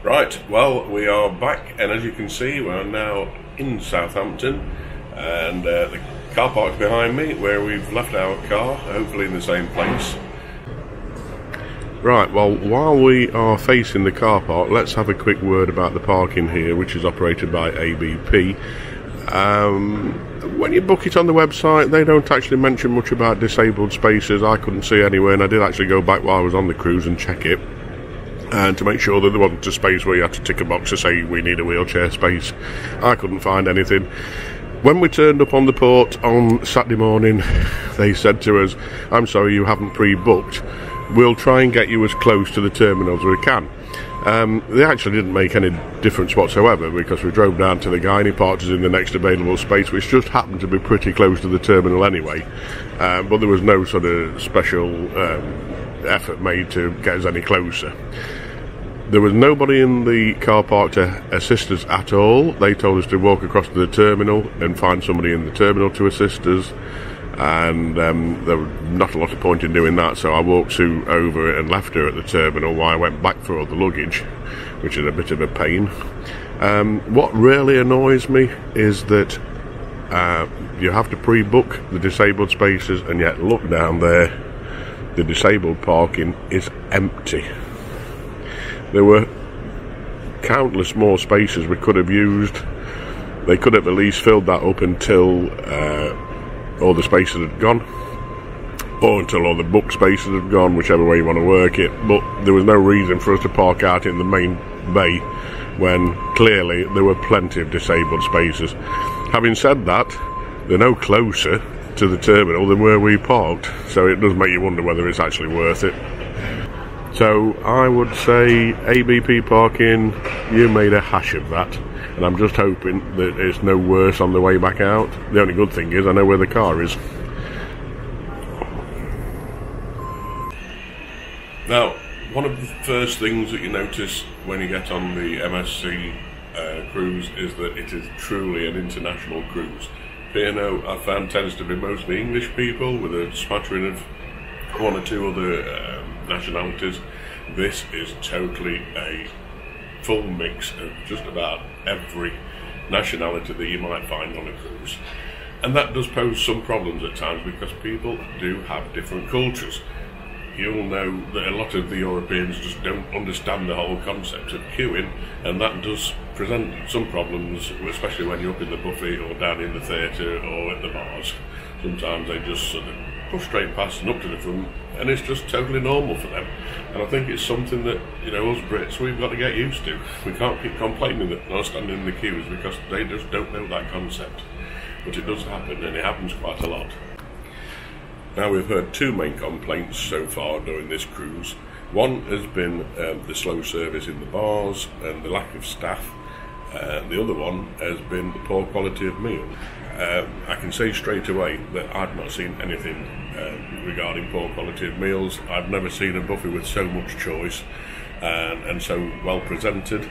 Right, well, we are back, and as you can see, we're now in Southampton, and the car park's behind me, where we've left our car, hopefully in the same place. Right, well, while we are facing the car park, let's have a quick word about the parking here, which is operated by ABP. When you book it on the website, they don't actually mention much about disabled spaces. I couldn't see anywhere, and I did actually go back while I was on the cruise and check it, and to make sure that there wasn't a space where you had to tick a box to say we need a wheelchair space. I couldn't find anything. When we turned up on the port on Saturday morning, they said to us, "I'm sorry, you haven't pre-booked. We'll try and get you as close to the terminal as we can." They actually didn't make any difference whatsoever, because we drove down to the guy and he parked us in the next available space, which just happened to be pretty close to the terminal anyway. But there was no sort of special effort made to get us any closer. There was nobody in the car park to assist us at all. They told us to walk across to the terminal and find somebody in the terminal to assist us, and there was not a lot of point in doing that, so I walked Sue over and left her at the terminal while I went back for all the luggage, which is a bit of a pain. What really annoys me is that you have to pre-book the disabled spaces, and yet look down there, the disabled parking is empty. There were countless more spaces we could have used. They could have at least filled that up until all the spaces had gone, or until all the book spaces had gone, whichever way you want to work it. But there was no reason for us to park out in the main bay when clearly there were plenty of disabled spaces. Having said that, they're no closer to the terminal than where we parked, so it does make you wonder whether it's actually worth it. So I would say ABP parking, you made a hash of that, and I'm just hoping that it's no worse on the way back out. The only good thing is I know where the car is. Now, one of the first things that you notice when you get on the MSC cruise is that it is truly an international cruise. P&O, I found, tends to be mostly English people with a smattering of one or two other nationalities. This is totally a full mix of just about every nationality that you might find on a cruise, and that does pose some problems at times, because people do have different cultures. You'll know that a lot of the Europeans just don't understand the whole concept of queuing, and that does present some problems, especially when you're up in the buffet or down in the theatre or at the bars. Sometimes they just sort of push straight past and up to the front, and it's just totally normal for them. And I think it's something that, you know, us Brits, we've got to get used to. We can't keep complaining that not standing in the queues, because they just don't know that concept. But it does happen, and it happens quite a lot. Now, we've heard two main complaints so far during this cruise. One has been the slow service in the bars and the lack of staff. The other one has been the poor quality of meal. I can say straight away that I've not seen anything regarding poor quality of meals. I've never seen a buffet with so much choice and so well presented.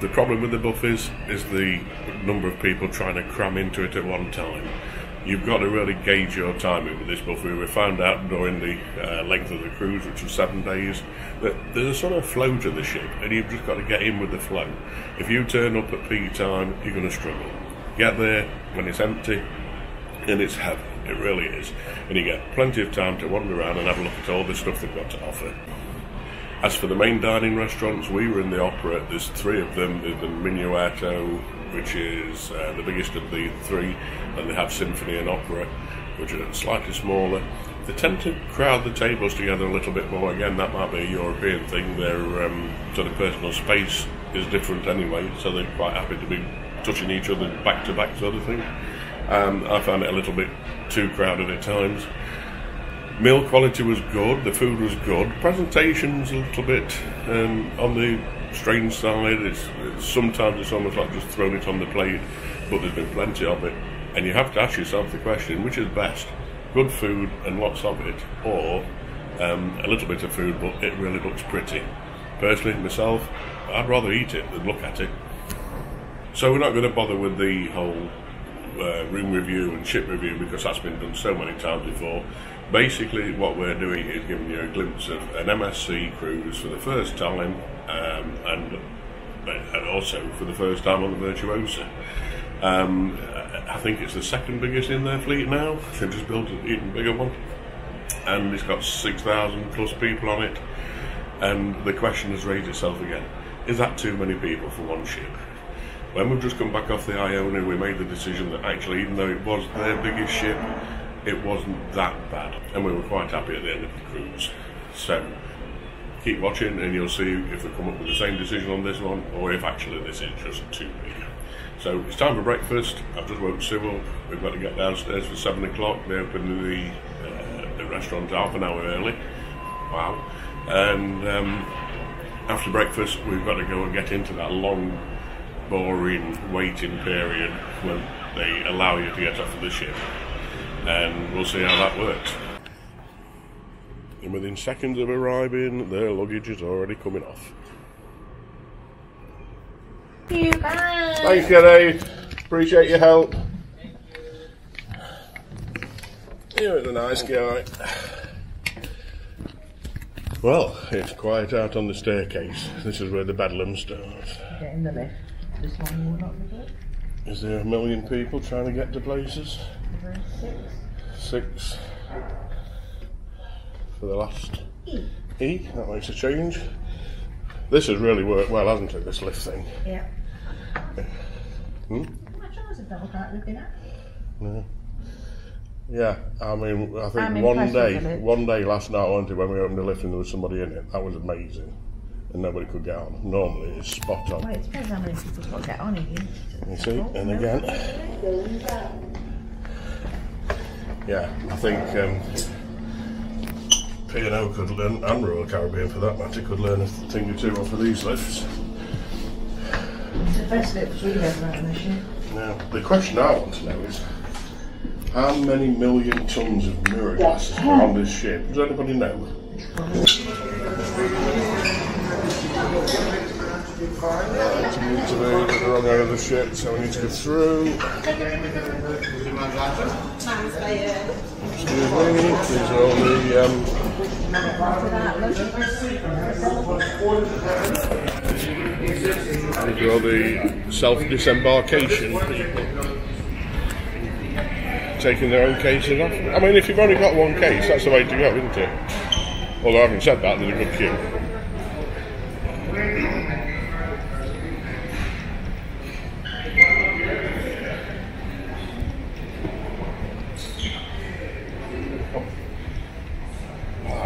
The problem with the buffets is the number of people trying to cram into it at one time. You've got to really gauge your timing with this buffet. We found out during the length of the cruise, which was 7 days, that there's a sort of flow to the ship, and you've just got to get in with the flow. If you turn up at peak time, you're going to struggle. Get there when it's empty, and it's heaven. It really is. And you get plenty of time to wander around and have a look at all the stuff they've got to offer. As for the main dining restaurants, we were in the Opera. There's three of them. There's the Minuetto, which is the biggest of the three, and they have Symphony and Opera, which are slightly smaller. They tend to crowd the tables together a little bit more. Again, that might be a European thing. Their sort of personal space is different anyway, so they're quite happy to be touching each other back to back sort of thing. I found it a little bit too crowded at times. Meal quality was good, the food was good. Presentation's a little bit on the strange side. Sometimes it's almost like just throwing it on the plate, but there's been plenty of it. And you have to ask yourself the question, which is best? Good food and lots of it, or a little bit of food but it really looks pretty? Personally, myself, I'd rather eat it than look at it. So we're not going to bother with the whole room review and ship review, because that's been done so many times before. Basically what we're doing is giving you a glimpse of an MSC cruise for the first time, and and also for the first time on the Virtuosa. I think it's the second biggest in their fleet now. They've just built an even bigger one, and it's got 6,000 plus people on it. And the question has raised itself again: is that too many people for one ship? When we've just come back off the Iona, we made the decision that actually, even though it was their biggest ship, it wasn't that bad, and we were quite happy at the end of the cruise. So keep watching and you'll see if we come up with the same decision on this one, or if actually this is just too big. So it's time for breakfast. I've just woke Sue up. We've got to get downstairs for 7 o'clock. They open the restaurant half an hour early. Wow. And after breakfast we've got to go and get into that long, boring waiting period when they allow you to get off of the ship. And we'll see how that works. And within seconds of arriving, their luggage is already coming off. Thank you, bye. Thanks, Gary. Appreciate your help. You're a nice guy. Well, it's quiet out on the staircase. This is where the bedlam starts. Get in the lift. This one will not be good. Is there a million people trying to get to places? 6 for the last E. That makes a change. This has really worked well, hasn't it, this lift thing? Yeah. Hmm? I'm not sure it's a double cart looking at. No. Yeah, I mean, I think I'm one day last night I wanted when we opened the lift and there was somebody in it. That was amazing. And nobody could get on. Normally it's spot on. Well, it depends how many people got to get on again. You see, and again. Yeah, I think P&O could learn, and Royal Caribbean for that matter, could learn a thing or two off of these lifts. It's the best lifts we've ever had on the ship. Now, the question I want to know is, how many million tons of mirror glasses are on this ship? Does anybody know? Right, we need to be at the wrong end of the ship, so we need to go through. Excuse me, these are all the self-disembarkation people taking their own cases off. I mean, if you've only got one case, that's the way to go, isn't it? Although having said that, there's a good queue.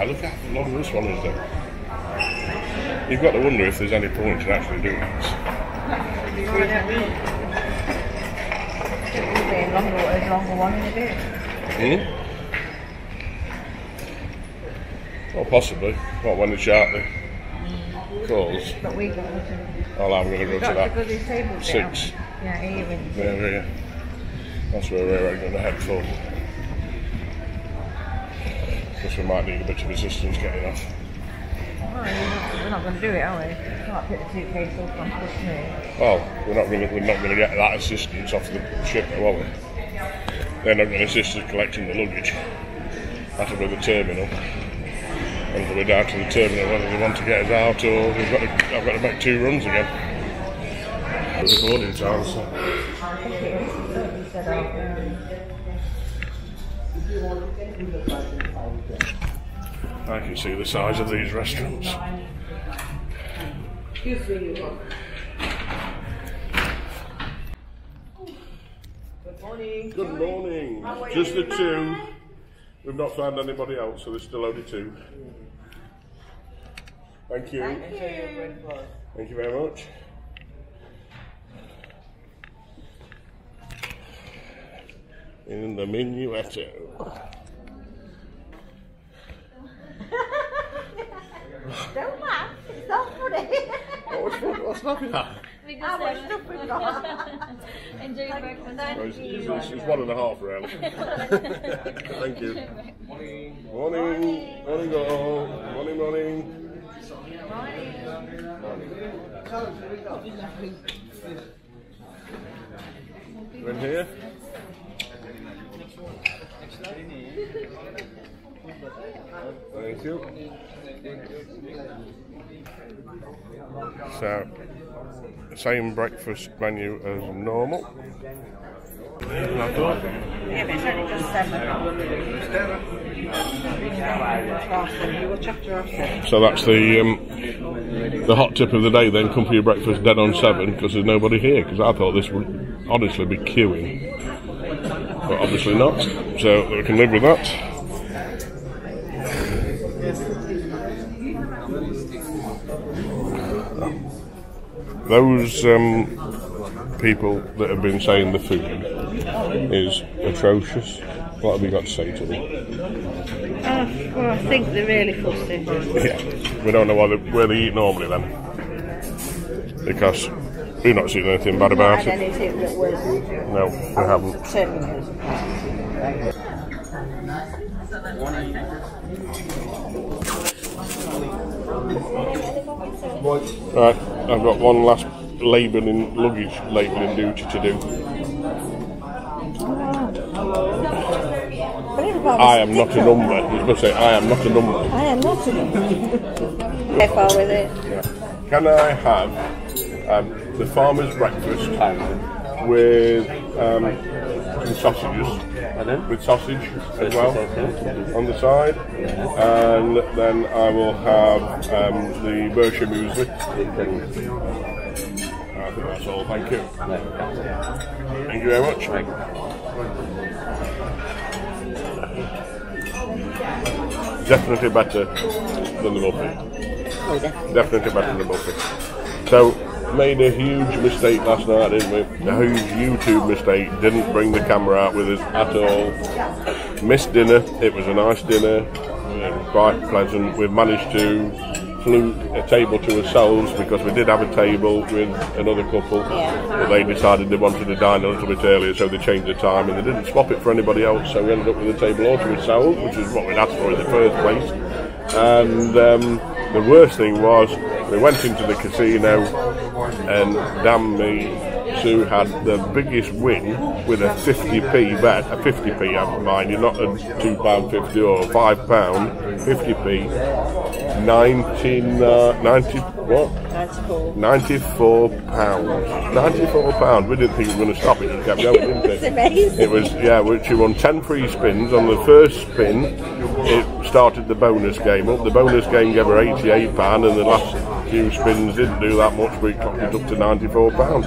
Look how long this one is though. You've got to wonder if there's any point in actually doing this. Longer one in a bit. Well, possibly. What, when the shark calls? But we got to. Oh, I'm going to go to that. 6. Yeah, even. Yeah. That's where we're going to head for. Because we might need a bit of assistance getting off. Oh, we're not going to do it, are we? We can't put the suitcase up on push me. Well, we're not going to get that assistance off the ship, are we? They're not going to assist us collecting the luggage. That'll be the terminal. And we're down to the terminal whether they want to get us out or I've got to make 2 runs again. There's a boarding time, so. I think it is. He said, I can see the size of these restaurants. Good morning. Good morning. Just the 2. We've not found anybody else, so there's still only 2. Thank you. Thank you. Thank you very much. In the minuetto. Don't laugh, it's not funny. What's laughing at? How much stuff we've got. Enjoy breakfast. It's 1.5 really. Thank you. Morning. Morning all. Morning. We're in here. Thank you. So, same breakfast menu as normal. Yeah, but it's only just 7. So that's the hot tip of the day then, come for your breakfast dead on 7 because there's nobody here, because I thought this would honestly be queuing. But obviously not, so we can live with that. Those people that have been saying the food is atrocious, what have you got to say to them? Well, I think they're really fussy. Yeah, we don't know where they eat normally then, because we've not seen anything bad about it. Anything that was no, we haven't. Right, I've got one last luggage labelling duty to do. I am not a number. You're supposed to say, I am not a number. I am not a number. How far with it? Yeah. Can I have the farmer's breakfast with some sausages? With sausage as well on the side, and then I will have the Berkshire muesli. I think that's all, thank you. Thank you very much. Definitely better than the buffet. Definitely better than the buffet. So, made a huge mistake last night, didn't we? A huge YouTube mistake. Didn't bring the camera out with us at all. Missed dinner. It was a nice dinner. Quite pleasant. We've managed to fluke a table to ourselves because we did have a table with another couple. But they decided they wanted to dine a little bit earlier, so they changed the time and they didn't swap it for anybody else. So we ended up with a table all to ourselves, which is what we'd asked for in the first place. And the worst thing was, we went into the casino and damn me, Sue had the biggest win with a 50p bet, a 50p I mind you, not a £2.50 or £5, 50p, 94 £94. We didn't think we were going to stop it, it kept going, didn't it? It's amazing. It was, yeah, she won 10 free spins. On the first spin, it started the bonus game up. The bonus game gave her £88, and the last few spins didn't do that much, but it took it up to £94.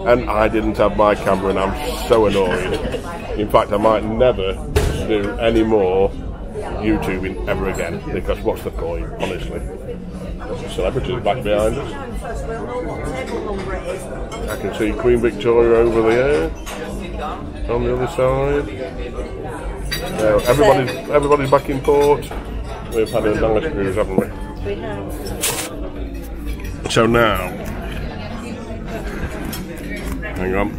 And I didn't have my camera, and I'm so annoyed. In fact, I might never do any more YouTubing ever again, because what's the point, honestly? There's a celebrity back behind us. I can see Queen Victoria over there on the other side. Everybody's back in port. We've had a nice cruise, haven't we? We have. So now, hang on.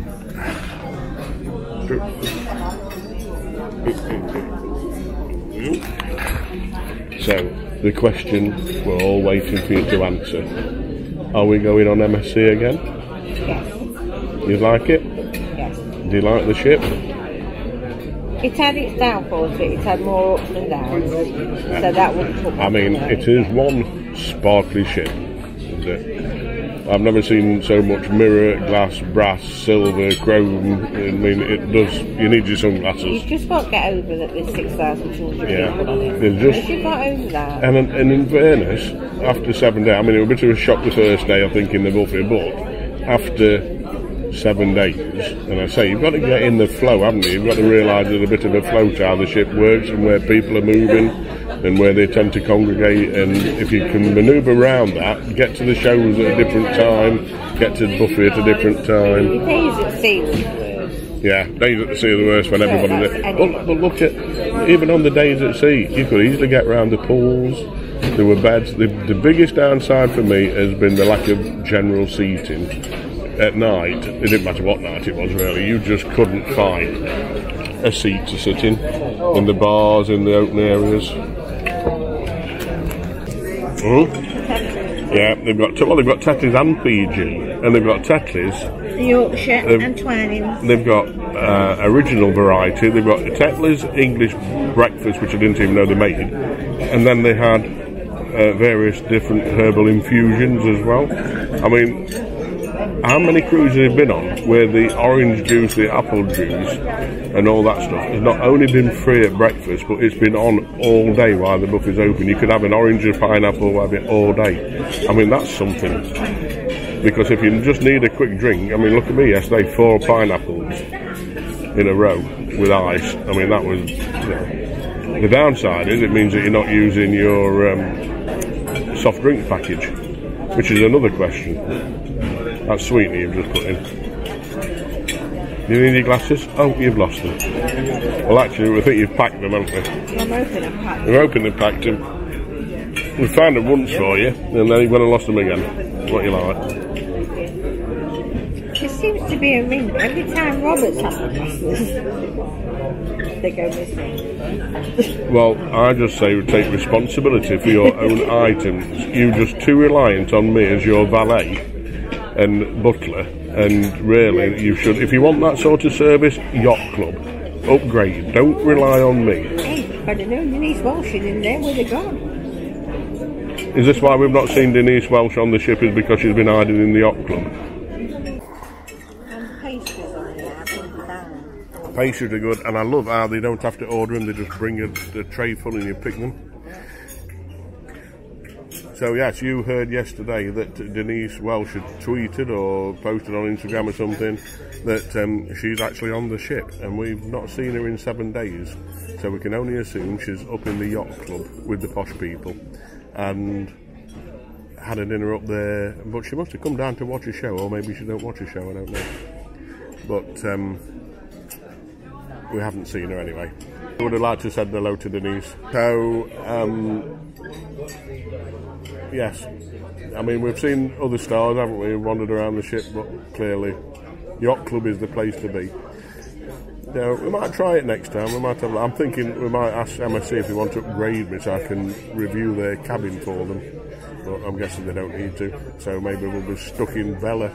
So, the question we're all waiting for you to answer. Are we going on MSC again? Yes. You like it? Yes. Do you like the ship? It had its downfalls, but it had more ups and downs. So that wouldn't put me I mean, it is one sparkly ship, isn't it? I've never seen so much mirror, glass, brass, silver, chrome. I mean, it does. You need your sunglasses. You've just got to get over that there's 6,200 Yeah. people on it. There's just, Once you've got over that. and in fairness, after 7 days, I mean, it was a bit of a shock the first day, I think, in the buffet, but after 7 days, and I say, you've got to get in the flow, haven't you? You've got to realise there's a bit of a flow to how the ship works and where people are moving and where they tend to congregate, and if you can manoeuvre around that, get to the shows at a different time, get to the buffet at a different time. Days at sea was worse. Yeah, days at the sea are the worst when everybody's there. But look at, even on the days at sea, you could easily get round the pools, there were beds. The biggest downside for me has been the lack of general seating. At night, it didn't matter what night it was really, you just couldn't find a seat to sit in the bars, in the open areas. Yeah, they've got Tetris and Fiji, and they've got Tetris Yorkshire and Twinings. They've got original variety. They've got Tetley's English breakfast, which I didn't even know they made, and then they had various different herbal infusions as well. I mean, how many cruises have been on where the orange juice, the apple juice, and all that stuff has not only been free at breakfast, but it's been on all day while the buffet's open? You could have an orange or pineapple, have it all day. I mean, that's something. Because if you just need a quick drink, I mean, look at me yesterday, 4 pineapples in a row with ice. I mean, that was, you know. The downside is it means that you're not using your soft drink package, which is another question. That sweetener you've just put in. You need your glasses? Oh, you've lost them. Well, actually, we think you've packed them, haven't we? I'm hoping I've packed them. We're hoping they've packed them. We found them once for you, and then you've gone and lost them again. What you like? There seems to be a ring. Every time Robert's has the glasses, they go missing. Well, I just say take responsibility for your own items. You're just too reliant on me as your valet and butler, and really you should, if you want that sort of service, yacht club, upgrade. Don't rely on me. Hey, I don't know, Denise Walsh is in there, where they gone? Is this why we've not seen Denise Welsh on the ship, is because she's been hiding in the yacht club? And pastries on there, I think down. Pastries are good, and I love how they don't have to order them, they just bring a tray full and you pick them. So yes, you heard yesterday that Denise Welsh had tweeted or posted on Instagram or something that she's actually on the ship, and we've not seen her in 7 days. So we can only assume she's up in the yacht club with the posh people and had a dinner up there. But she must have come down to watch a show, or maybe she don't watch a show, I don't know. But we haven't seen her anyway. I would have liked to have said hello to Denise. So yes, I mean, we've seen other stars, haven't we, wandered around the ship, but clearly yacht club is the place to be. Now, we might try it next time. We might have, I'm thinking we might ask MSC if they want to upgrade me so I can review their cabin for them, but I'm guessing they don't need to, so maybe we'll be stuck in Bella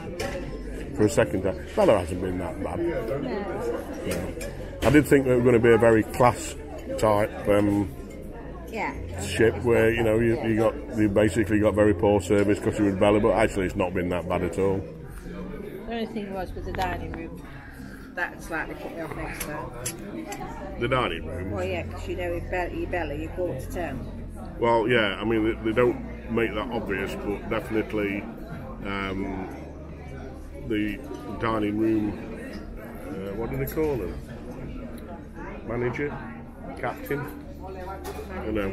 for a second time. Bella hasn't been that bad. No. I did think it was going to be a very class type ship where, you know, you basically got very poor service because you were Bella, but actually it's not been that bad at all. The only thing was with the dining room, that slightly put me off next time. The dining room? Well, yeah, because you know, if you Bella, you're quarter to 10. Well, yeah, I mean, they don't make that obvious, but definitely the dining room, what do they call them? Manager? Captain? I don't know.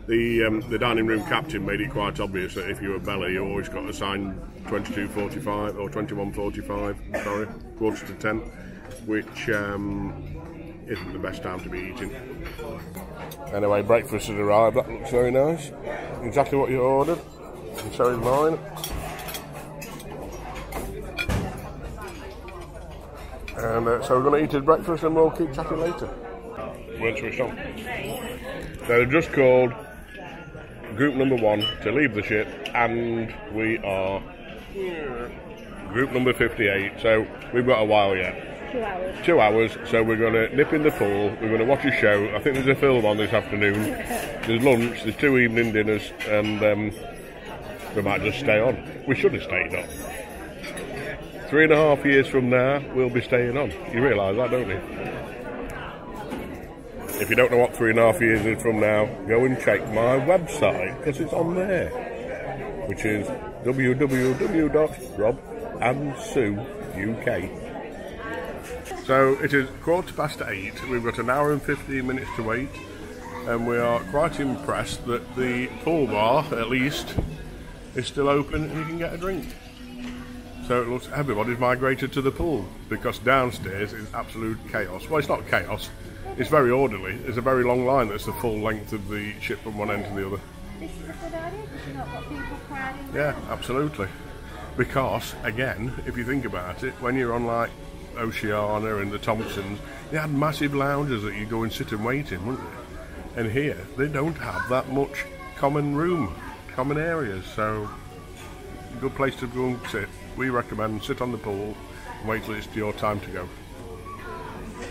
The dining room captain made it quite obvious that if you were Bella, you always got assigned 22:45 or 21:45, sorry, quarter to 10, which isn't the best time to be eating. Anyway, breakfast has arrived. That looks very nice. Exactly what you ordered, and so is mine. And so we're going to eat his breakfast and we'll keep chatting later. Weren't switched on. So they've just called group number 1 to leave the ship, and we are group number 58, so we've got a while yet. 2 hours. 2 hours, so we're going to nip in the pool, we're going to watch a show. I think there's a film on this afternoon, there's lunch, there's 2 evening dinners, and we might just stay on. We should have stayed on. 3.5 years from now, we'll be staying on. You realise that, don't you? If you don't know what 3.5 years is from now, go and check my website, because it's on there, which is www.robandsueuk. So it is 8:15. We've got an hour and 15 minutes to wait, and we are quite impressed that the pool bar, at least, is still open and you can get a drink. So it looks everybody's migrated to the pool, because downstairs is absolute chaos. Well, it's not chaos. It's very orderly. There's a very long line that's the full length of the ship from one end to the other. This is a good idea, because you've not got people crowding. Yeah, absolutely. Because, again, if you think about it, when you're on like Oceania and the Thompsons, they had massive lounges that you go and sit and wait in, wouldn't they? And here, they don't have that much common room, common areas, so good place to go and sit. We recommend sit on the pool, Wait till it's your time to go.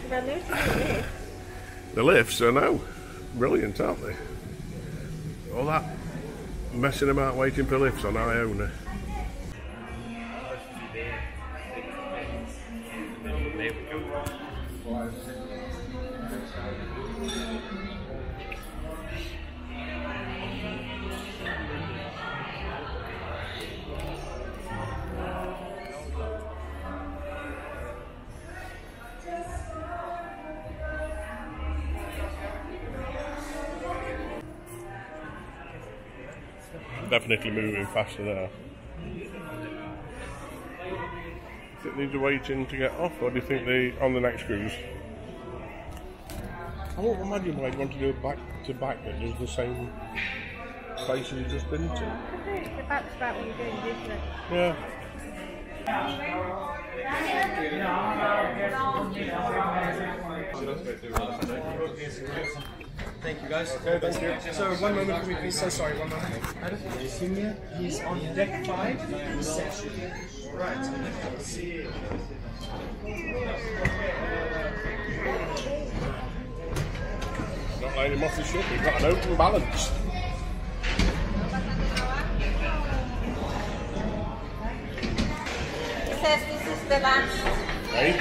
But I noticed the lift. The lifts, I know. Brilliant, aren't they? All that messing about waiting for lifts on Iona. Definitely moving faster now. Do you think they're waiting to get off, or do you think they on the next cruise? I won't imagine why I'd want to do a back to back that does the same places you've just been to. The back's about what you're doing, isn't it? Yeah. Thank you, guys. Okay, thank you. So, one moment for me, please. So sorry, one moment. Senior, he's on deck 5, reception. Right. Not letting him off the ship, he's got an open balance. It says this is the last. Hey?